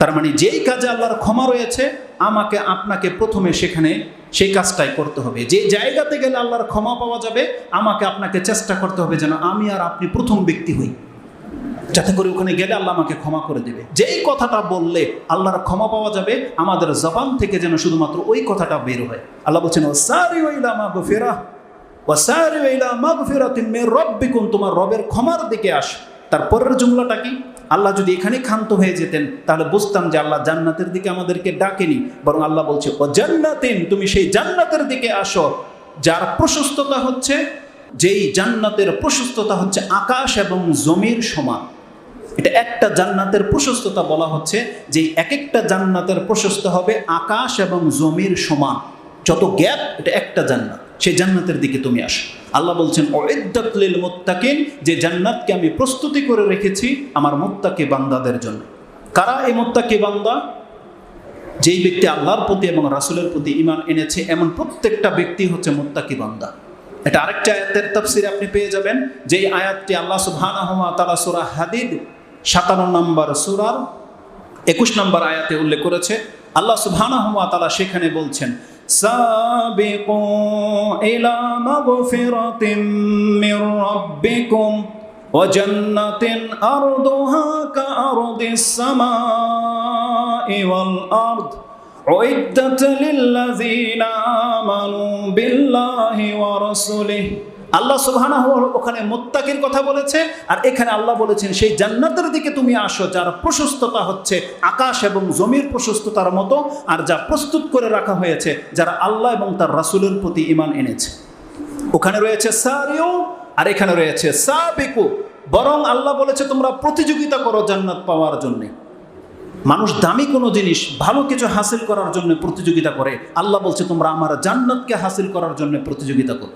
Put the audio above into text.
তার মানে যেই কাজে আল্লাহর ক্ষমা রয়েছে আমাকে আপনাকে প্রথমে সেখানে সেই কাজটাই করতে হবে। যে জায়গাতে গেলে আল্লাহর ক্ষমা পাওয়া যাবে আমাকে আপনাকে চেষ্টা করতে হবে যেন আমি আর আপনি প্রথম ব্যক্তি হই, যাতে করে ওখানে গেলে আল্লাহ আমাকে ক্ষমা করে দেবে। যেই কথাটা বললে আল্লাহর ক্ষমা পাওয়া যাবে আমাদের জবান থেকে যেন শুধুমাত্র ওই কথাটা বের হয়। আল্লাহ বলছেন ওয়াসারিউ ইলা মাগফিরাহ ওয়াসারিউ ইলা মাগফিরাতিন মির রাব্বিকুম, তোমার রবের ক্ষমার দিকে আস। তারপরের জুমলাটা কি? আল্লাহ যদি এখানে ক্ষান্ত হয়ে যেতেন তাহলে বুঝতাম যে আল্লাহ জান্নাতের দিকে আমাদেরকে ডাকেনি, বরং আল্লাহ বলছে ও জান্নাতিন, তুমি সেই জান্নাতের দিকে আসো যার প্রশস্ততা হচ্ছে, যেই জান্নাতের প্রশস্ততা হচ্ছে আকাশ এবং জমির সমান। এটা একটা জান্নাতের প্রশস্ততা বলা হচ্ছে যে এক একটা জান্নাতের প্রশস্ত হবে আকাশ এবং জমির সমান, যত গ্যাপ এটা একটা জান্নাত। সেই জান্নাতের দিকে তুমি আসো। আল্লাহ বলছেন উইদ্দাত লিল মুত্তাকিন, যে জান্নাতকে আমি প্রস্তুতি করে রেখেছি আমার মুত্তাকি বান্দাদের জন্য। কারা এই মুত্তাকি বান্দা? যেই ব্যক্তি আল্লাহর প্রতি এবং রাসূলের প্রতি ঈমান এনেছে এমন প্রত্যেকটা ব্যক্তি হচ্ছে মুত্তাকি বান্দা। এটা আরেকটা আয়াতের তাফসীরে আপনি পেয়ে যাবেন, যেই আয়াতটি আল্লাহ সুবহানাহু ওয়া তাআলা সূরা হাদিদ 57 নম্বর সূরার 21 নম্বর আয়াতে উল্লেখ করেছে। আল্লাহ সুবহানাহু ওয়া তাআলা সেখানে বলছেন সাবিকু ইলা মাগফিরাতিম মির রাব্বিকুম ওয়া জান্নাতিন আরদুহা কাআরদিস সামাই ওয়াল আরদ উইদ্দাত লিল্লাযিনা আমানু বিল্লাহি ওয়া রাসূলিহি। আল্লাহ সুবহানাহু ওখানে মুত্তাকির কথা বলেছে, আর এখানে আল্লাহ বলেছেন সেই জান্নাতের দিকে তুমি আসো যার প্রশস্ততা হচ্ছে আকাশ এবং জমির প্রশস্ততার মতো, আর যা প্রস্তুত করে রাখা হয়েছে যারা আল্লাহ এবং তার রাসূলের প্রতি ঈমান এনেছে। ওখানে রয়েছে সারিউ আর এখানে রয়েছে সাবিকু। বরং আল্লাহ বলেছে তোমরা প্রতিযোগিতা করো জান্নাত পাওয়ার জন্য। মানুষ দামি কোনো জিনিস ভালো কিছু হাসিল করার জন্য প্রতিযোগিতা করে, আল্লাহ বলছে তোমরা আমার জান্নাতকে হাসিল করার জন্য প্রতিযোগিতা করো।